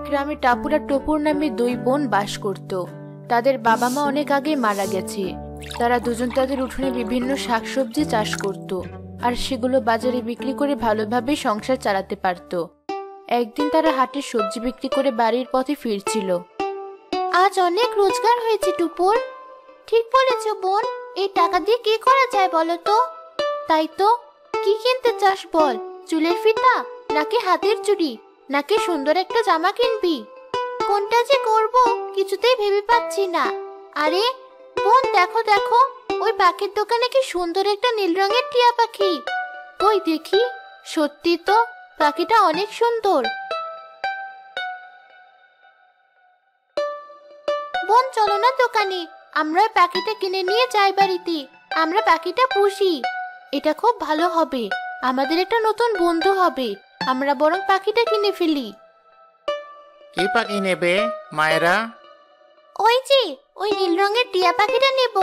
গ্রামে টাপুর আর টপুর নামে দুই বোন বাস করত। তাদের বাবা মা অনেক আগে মারা গেছে। তারা দুজন তাদের উঠোনে বিভিন্ন শাকসবজি চাষ করত, আর সেগুলো বাজারে বিক্রি করে ভালোভাবে সংসার চালাতে পারত। একদিন তারা হাটে সবজি বিক্রি করে বাড়ির পথে ফিরছিল। আজ অনেক রোজগার হয়েছে টুপুর। ঠিক বলেছ বোন, এই টাকা দিয়ে কি করা যায় বলো তো? তাই তো, কি কিনতে চাস বল? চুলের ফিতা, নাকি হাতের চুড়ি, নাকি সুন্দর একটা জামা কিনবি? কোনটা যে করব কিছুতেই ভেবে পাচ্ছি না। আরে বোন, দেখো দেখো, ওই পাখির দোকানে কি সুন্দর একটা নীল রঙের টিয়া পাখি। ওই দেখি, সত্যি তো পাখিটা অনেক সুন্দর। বোন চলো না দোকানে, আমরা ওই পাখিটা কিনে নিয়ে যাই বাড়িতে। আমরা পাখিটা পুষি, এটা খুব ভালো হবে। আমাদের একটা নতুন বন্ধু হবে। আমরা বরং পাখিটা কিনে ফেলি। কি পাখি নেবে মায়েরা? ওই যে ওই নীল রঙের টিয়া পাখিটা নেব।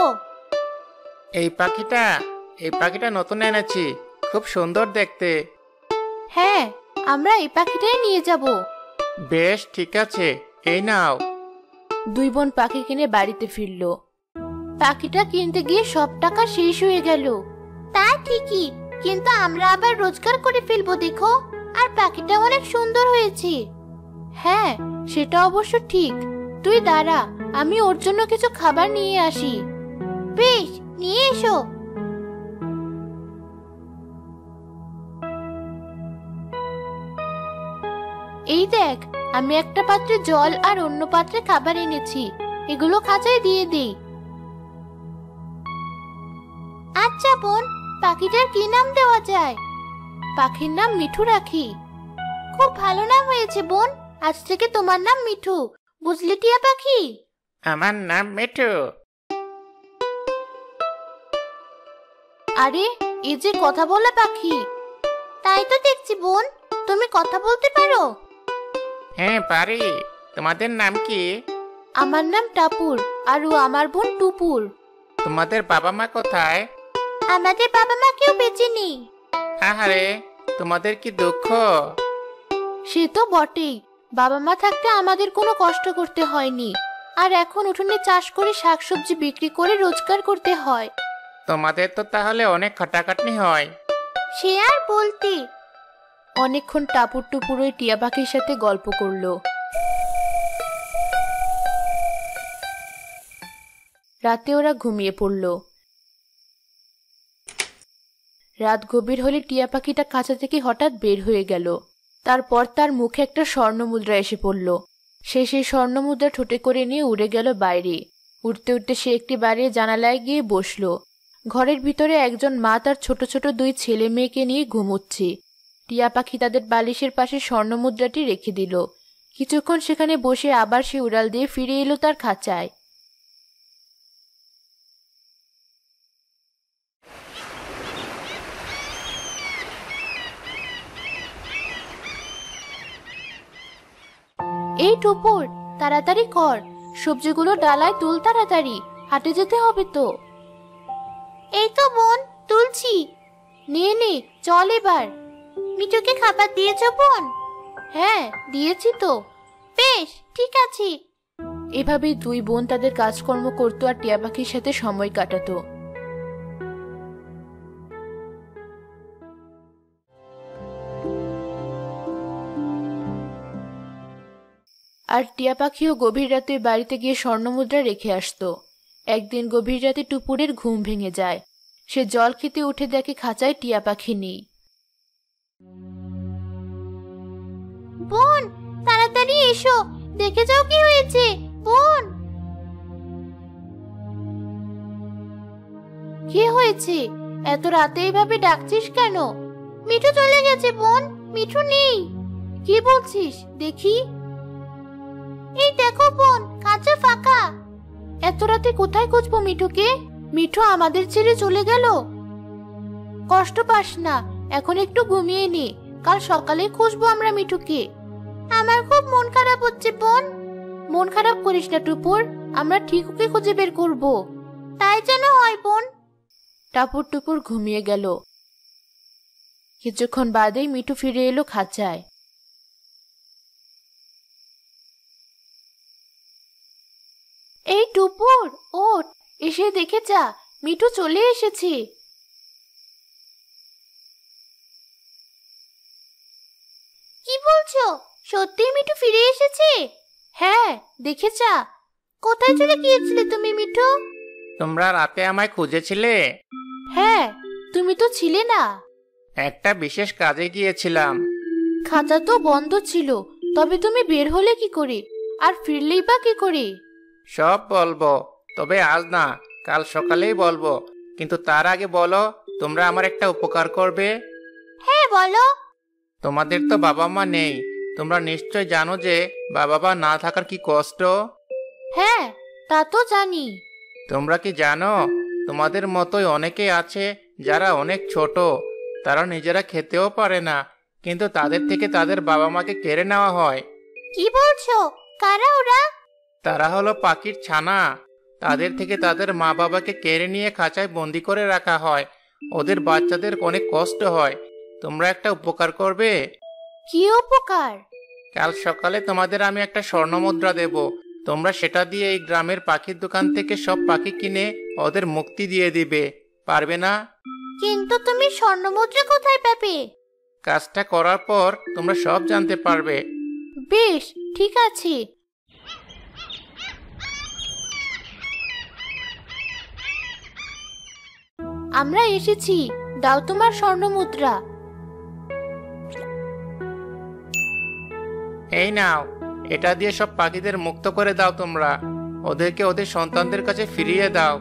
এই পাখিটা এই পাখিটা নতুন এনেছি, খুব সুন্দর দেখতে। হ্যাঁ, আমরা এই পাখিটাই নিয়ে যাব। বেশ ঠিক আছে, এই নাও। দুই বোন পাখি কিনে বাড়িতে ফিরল। পাখিটা কিনতে গিয়ে সব টাকা শেষ হয়ে গেল। তা ঠিকই, কিন্তু আমরা আবার রোজগার করে ফেলবো দেখো। আর পাখিটা অনেক সুন্দর হয়েছে। হ্যাঁ, সেটা অবশ্য ঠিক। তুই দাঁড়া, আমি ওর জন্য কিছু খাবার নিয়ে আসি। বেশ, নিয়ে এসো। এই দেখ, আমি একটা পাত্রে জল আর অন্য পাত্রে খাবার এনেছি। এগুলো খাঁচায় দিয়ে দেই। আচ্ছা বোন, পাখিটার কি নাম দেওয়া যায়? পাখির নাম মিঠু রাখি। খুব ভালো নাম হয়েছে বোন। আজ থেকে তোমার নাম মিঠু, বুঝলি টিয়া পাখি? আমার নাম মিঠু। আরে, এই যে কথা বলা পাখি। তাই তো দেখছি বোন, তুমি কথা বলতে পারো। হ্যাঁ পারি। তোমাদের নাম কি? আমার নাম টাপুর, আর ও আমার বোন টুপুর। তোমাদের বাবা মা কোথায়? আমাদের বাবা মা কেউ বেঁচে নেই। আহারে, তোমাদের কি দুঃখ। সে তো বটেই, বাবা মা থাকতে আমাদের কোনো কষ্ট করতে হয়নি। আর এখন উঠোনে চাষ করে শাকসবজি বিক্রি করে রোজগার করতে হয়। তোমাদের তো তাহলে অনেক খাটাখাটনি হয়। সে আর বলতে। অনেকক্ষণ টাপুর টুপুর ওই টিয়া পাখির সাথে গল্প করলো। রাতে ওরা ঘুমিয়ে পড়ল। রাত গভীর হলে টিয়া পাখিটা খাঁচা থেকে হঠাৎ বের হয়ে গেল। তারপর তার মুখে একটা স্বর্ণমুদ্রা এসে পড়ল। সে সেই স্বর্ণমুদ্রা ঠোঁটে করে নিয়ে উড়ে গেল বাইরে। উঠতে উঠতে সে একটি বাড়ির জানালায় গিয়ে বসল। ঘরের ভিতরে একজন মা তার ছোট ছোট দুই ছেলে মেয়েকে নিয়ে ঘুমোচ্ছে। টিয়া পাখি তাদের বালিশের পাশে স্বর্ণমুদ্রাটি রেখে দিল। কিছুক্ষণ সেখানে বসে আবার সে উড়াল দিয়ে ফিরে এলো তার খাঁচায়। এই টুপুর, তাড়াতাড়ি কর, সবজিগুলো ডালায় তুল তাড়াতাড়ি, হাটে যেতে হবে তো। এই তো বোন, তুলছি। নে নে, চল এবার। মিঠুকে খাবার দিয়েছো বোন? হ্যাঁ, দিয়েছি তো। বেশ, ঠিক আছে। এভাবেই দুই বোন তাদের কাজকর্ম করতো আর টিয়া পাখির সাথে সময় কাটাতো। আর টিয়া পাখিও গভীর রাতে বাড়িতে গিয়ে স্বর্ণমুদ্রা রেখে আসতো। একদিন গভীর রাতে টুপুরের ঘুম ভেঙে যায়। সে জল খেতে উঠে দেখে খাঁচায় টিয়া পাখি নেই। বোন, তাড়াতাড়ি এসো, দেখে যাও কি হয়েছে। বোন, কি হয়েছে? এত রাতে এইভাবে ডাকছিস কেন? মিঠু চলে গেছে বোন, মিঠু নেই। কি বলছিস দেখি? এই দেখো বোন, খাঁচা ফাঁকা। এত রাতে কোথায় খুঁজবো মিঠুকে? মিঠু আমাদের ছেড়ে চলে গেল। কষ্ট পাস না, এখন একটু ঘুমিয়ে নে, কাল সকালে খুঁজবো আমরা মিঠুকে। আমার খুব মন খারাপ হচ্ছে বোন। মন খারাপ করিস না টুপুর, আমরা ঠিক ওকে খুঁজে বের করব। তাই যেন হয় বোন। টাপুর টুপুর ঘুমিয়ে গেল। কিছুক্ষণ বাদেই মিঠু ফিরে এলো খাঁচায়। এই টুপুর, ওঠ, এসে দেখে যা, মিঠু চলে এসেছে। কি বলছো? সত্যি মিঠু ফিরে এসেছে? হ্যাঁ, দেখে যা। কোথায় চলে গিয়েছিলে তুমি মিঠু? তোমরা রাতে আমায় খুঁজেছিলে? হ্যাঁ, তুমি তো ছিলে না। একটা বিশেষ কাজে গিয়েছিলাম। খাঁচা তো বন্ধ ছিল, তবে তুমি বের হলে কি করে, আর ফিরলেই বা কি করে? সব বলবো, তবে আজ না, কাল সকালেই বলবো। কিন্তু তার আগে বলো, তোমরা আমার একটা উপকার করবে? হ্যাঁ, বলো। তোমাদের তো বাবা মা নেই, তোমরা নিশ্চয় জানো যে বাবা মা না থাকার কি কষ্ট। হ্যাঁ, তা তো জানি। তোমরা কি জানো, তোমাদের মতোই অনেকেই আছে যারা অনেক ছোট, তারা নিজেরা খেতেও পারে না, কিন্তু তাদের থেকে তাদের বাবা মাকে কেড়ে নেওয়া হয়। কি বলছো? কারা ওরা? তারা হলো পাখির ছানা। তাদের থেকে তাদের মা বাবাকে কেড়ে নিয়ে খাঁচায় বন্দি করে রাখা হয়। ওদের বাচ্চাদের অনেক কষ্ট হয়। তোমরা একটা উপকার করবে? কি উপকার? কাল সকালে তোমাদের আমি একটা স্বর্ণমুদ্রা দেব। তোমরা সেটা দিয়ে এই গ্রামের পাখির দোকান থেকে সব পাখি কিনে ওদের মুক্তি দিয়ে দিবে। পারবে না? কিন্তু তুমি স্বর্ণমুদ্রা কোথায় পাবে? কাজটা করার পর তোমরা সব জানতে পারবে। বেশ, ঠিক আছে। আমরা এসেছি, দাও তোমার স্বর্ণমুদ্রা। এই নাও, এটা দিয়ে সব পাখিদের মুক্ত করে দাও তোমরা। ওদেরকে ওদের সন্তানদের কাছে ফিরিয়ে দাও।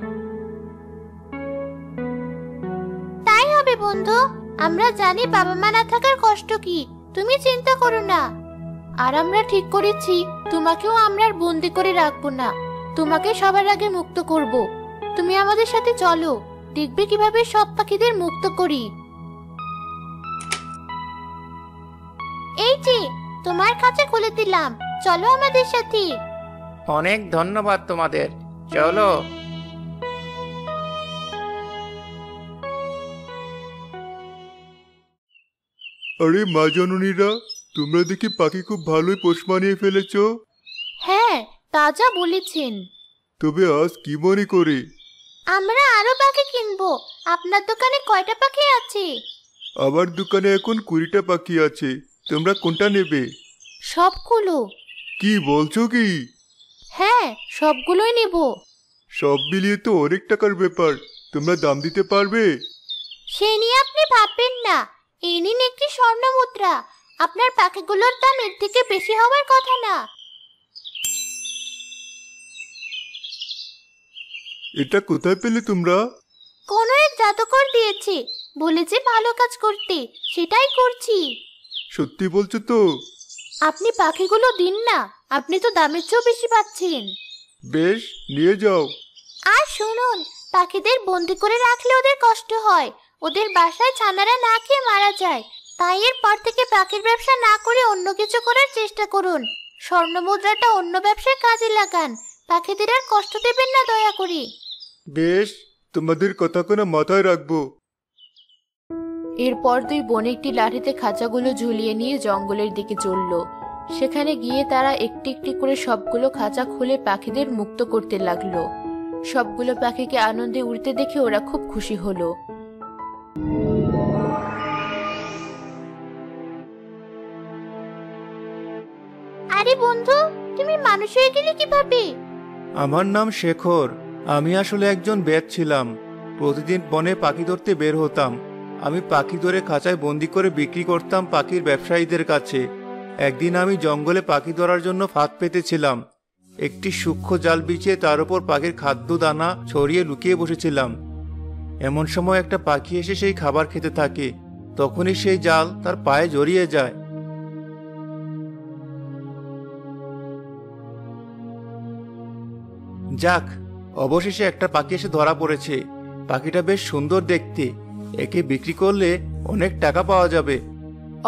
তাই হবে বন্ধু, আমরা জানি বাবা মা না থাকার কষ্ট কি, তুমি চিন্তা করো না। আর আমরা ঠিক করেছি, তোমাকেও আমরা আর বন্দি করে রাখবো না, তোমাকে সবার আগে মুক্ত করব। তুমি আমাদের সাথে চলো, দেখবে কিভাবে সব পাখিদের মুক্ত করি। এই যে, তোমার খাঁচা খুলে দিলাম, চলো আমাদের সাথে। অনেক ধন্যবাদ তোমাদের, চলো। আরে মা জননীরা, তোমরা দেখি পাখি খুব ভালোই পোষ মানিয়ে ফেলেছো। হ্যাঁ, তা যা বলেছেন। তবে আজ কি মনে করে? আমরা আরো পাখি কিনবো। আপনার দোকানে কয়টা পাখি আছে? আমার দোকানে এখন 20টা পাখি আছে। তোমরা কোনটা নেবে? সবগুলো। কি বলছো কি? হ্যাঁ, সবগুলোই নেব। সব মিলিয়ে তো অনেক টাকার ব্যাপার। তোমরা দাম দিতে পারবে? সে নিয়ে আপনি ভাববেন না, এই নিন একটি স্বর্ণ মুদ্রা। আপনার পাখিগুলোর দাম এর থেকে বেশি হওয়ার কথা না। এটা কোথায় পেলে তোমরা? কোনো এক জাদুকর দিয়েছে, বলেছে ভালো কাজ করতে, সেটাই করছি। সত্যি বলছো তো? আপনি পাখিগুলো দিন না, আপনি তো দামের চেয়েও বেশি পাচ্ছেন। বেশ, নিয়ে যাও। আর শুনুন, পাখিদের বন্দি করে রাখলে ওদের কষ্ট হয়, ওদের বাসায় ছানারা না খেয়ে মারা যায়। তাই এর পর থেকে পাখির ব্যবসা না করে অন্য কিছু করার চেষ্টা করুন। স্বর্ণ মুদ্রাটা অন্য ব্যবসায় কাজে লাগান, পাখিদের আর কষ্ট দেবেন না দয়া করে। বেশ, তোমাদের কথা কোনো মাথায় রাখবো। এরপর দুই বোন একটি লাঠিতে খাঁচাগুলো ঝুলিয়ে নিয়ে জঙ্গলের দিকে চলল। সেখানে গিয়ে তারা একটি একটি করে সবগুলো খাঁচা খুলে পাখিদের মুক্ত করতে লাগলো। সবগুলো পাখিকে আনন্দে উড়তে দেখে ওরা খুব খুশি হলো। আরে বন্ধু, তুমি মানুষ হয়ে গেলে কিভাবে? আমার নাম শেখর। আমি আসলে একজন বেদ ছিলাম। প্রতিদিন বনে পাখি ধরতে বের হতাম। আমি পাখি ধরে খাঁচায় বন্দি করে বিক্রি করতাম পাখির ব্যবসায়ীদের কাছে। একদিন আমি জঙ্গলে পাখি ধরার জন্য ফাঁদ পেতেছিলাম। একটি সূক্ষ্ম জাল বিছিয়ে তার উপর পাখির খাদ্য দানা ছড়িয়ে লুকিয়ে বসেছিলাম। এমন সময় একটা পাখি এসে সেই খাবার খেতে থাকে। তখনই সেই জাল তার পায়ে জড়িয়ে যায়। যাক, অবশেষে একটা পাখি এসে ধরা পড়েছে। পাখিটা বেশ সুন্দর দেখতে, একে বিক্রি করলে অনেক টাকা পাওয়া যাবে।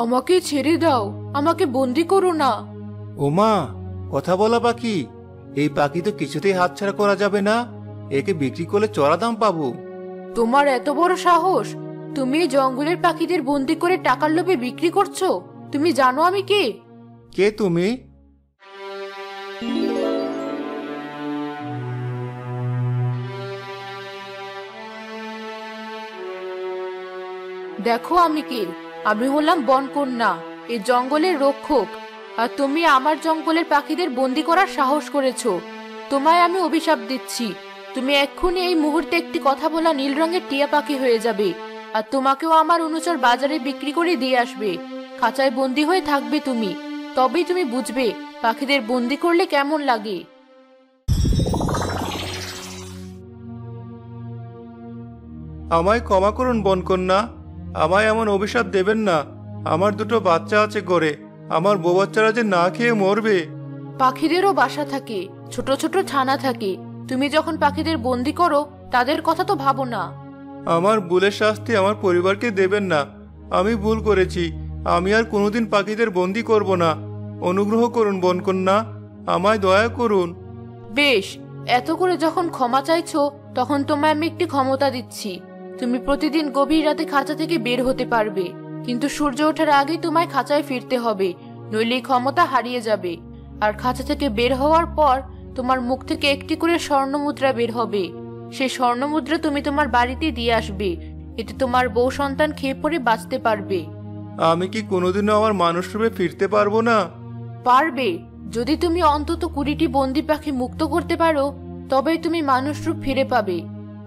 আমাকে ছেড়ে দাও, আমাকে বন্দি করো না। ওমা, কথা বলা পাখি! এই পাখি তো কিছুতেই হাতছাড়া করা যাবে না। একে বিক্রি করলে চড়া দাম পাবো। তোমার এত বড় সাহস! তুমি জঙ্গলের পাখিদের বন্দি করে টাকার লোভে বিক্রি করছো? তুমি জানো আমি কে? কে তুমি? দেখো আমি কে। আমি হলাম বনকন্যা, এই জঙ্গলের রক্ষক। আর তুমি আমার জঙ্গলের পাখিদের বন্দি করার সাহস করেছো। তোমায় আমি অভিশাপ দিচ্ছি, তুমি এক্ষুনি এই মুহূর্তে একটি কথা বলা নীল রঙের টিয়া পাখি হয়ে যাবে। আর তোমাকেও আমার অনুচর বাজারে বিক্রি করে দিয়ে আসবে। খাঁচায় বন্দি হয়ে থাকবে তুমি, তবেই তুমি বুঝবে পাখিদের বন্দি করলে কেমন লাগে। আমায় ক্ষমা করুন বনকন্যা, আমায় এমন অভিশাপ দেবেন না। আমার দুটো বাচ্চা আছে ঘরে, আমার বউ বাচ্চারা যে না খেয়ে মরবে। পাখিদেরও বাসা থাকে, ছোট ছোট ছানা থাকে। তুমি যখন পাখিদের বন্দি করো তাদের কথা তো ভাবো না। আমার ভুলের শাস্তি আমার পরিবারকে দেবেন না। আমি ভুল করেছি, আমি আর কোনোদিন পাখিদের বন্দি করব না। অনুগ্রহ করুন বনকন্যা, আমায় দয়া করুন। বেশ, এত করে যখন ক্ষমা চাইছো তখন তোমায় আমি একটি ক্ষমতা দিচ্ছি। তুমি প্রতিদিন গভীর রাতে খাঁচা থেকে বের হতে পারবে, কিন্তু সূর্য ওঠার আগেই তোমায় খাঁচায় ফিরতে হবে, নইলে এই ক্ষমতা হারিয়ে যাবে। আর খাঁচা থেকে বের হওয়ার পর তোমার মুখ থেকে একটি করে স্বর্ণমুদ্রা বের হবে। সেই স্বর্ণমুদ্রা তুমি তোমার বাড়িতে দিয়ে আসবে, এতে তোমার বউ সন্তান খেয়ে পরে বাঁচতে পারবে। আমি কি কোনোদিনও আমার মানুষ রূপে ফিরতে পারবো না? পারবে, যদি তুমি অন্তত 20টি বন্দি পাখি মুক্ত করতে পারো, তবেই তুমি মানুষ রূপ ফিরে পাবে।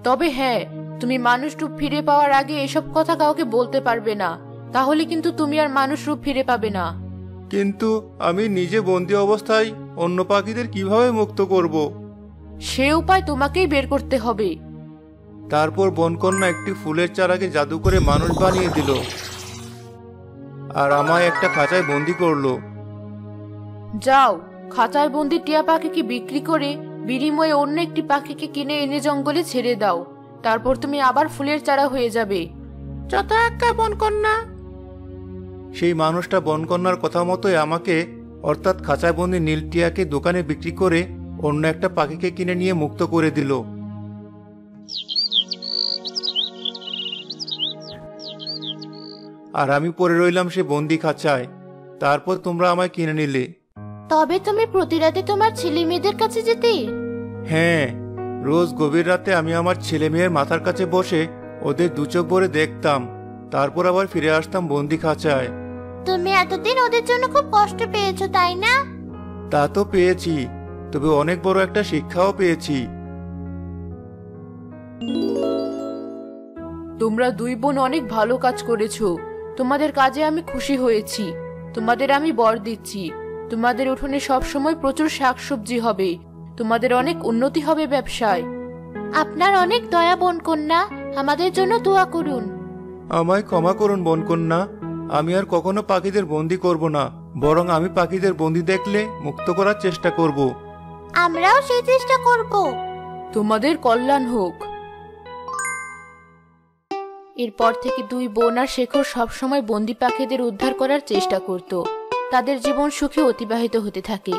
তবে হ্যাঁ, তুমি মানুষ রূপ ফিরে পাওয়ার আগে এসব কথা কাউকে বলতে পারবে না, তাহলে কিন্তু তুমি আর মানুষ রূপ ফিরে পাবে না। কিন্তু আমি নিজে বন্দি অবস্থায় অন্য পাখিদের কিভাবে মুক্ত করব? সে উপায় তোমাকেই বের করতে হবে। তারপর বনকন্যা একটি ফুলের চারাকে জাদু করে মানুষ বানিয়ে দিল আর আমায় একটা খাঁচায় বন্দি করলো। যাও, খাঁচায় বন্দি টিয়া পাখিকে বিক্রি করে বিনিময়ে অন্য একটি পাখিকে কিনে এনে জঙ্গলে ছেড়ে দাও। তারপর তুমি আবার ফুলের চারা হয়ে যাবে। যত আজ্ঞা বনকন্যা। সেই মানুষটা বনকন্যার কথা মতোই আমাকে, অর্থাৎ খাঁচায় বন্দি নীল টিয়াকে দোকানে বিক্রি করে অন্য একটা পাখিকে কিনে নিয়ে মুক্ত করে দিল। আর আমি পড়ে রইলাম সে বন্দি খাঁচায়। তারপর তোমরা আমায় কিনে নিলে। তবে তুমি প্রতি রাতে তোমার ছেলে মেয়েদের কাছে যেতে? হ্যাঁ, রোজ গভীর রাতে আমি আমার ছেলে মেয়ের মাথার কাছে বসে ওদের দু চোখ ভরে দেখতাম, তারপর আবার ফিরে আসতাম বন্দি খাঁচায়। তুমি এতদিন ওদের জন্য খুব কষ্ট পেয়েছো, তাই না? তা তো পেয়েছি, তবে অনেক বড় একটা শিক্ষাও পেয়েছি। তোমরা দুই বোন অনেক ভালো কাজ করেছো, তোমাদের কাজে আমি খুশি হয়েছি। তোমাদের আমি বর দিচ্ছি, তোমাদের উঠোনে সব সময় প্রচুর শাকসবজি হবে, তোমাদের অনেক উন্নতি হবে ব্যবসায়। আপনার অনেক দয়া বনকন্যা, আমাদের জন্য দোয়া করুন। আমায় ক্ষমা করুন বনকন্যা, আমি আর কখনো পাখিদের বন্দি করব না, বরং আমি পাখিদের বন্দি দেখলে মুক্ত করার চেষ্টা করব। আমরাও সেই চেষ্টা করব। তোমাদের কল্যাণ হোক। এরপর থেকে দুই বোন আর শেখর সবসময় বন্দি পাখিদের উদ্ধার করার চেষ্টা করত। তাদের জীবন সুখে অতিবাহিত হতে থাকে।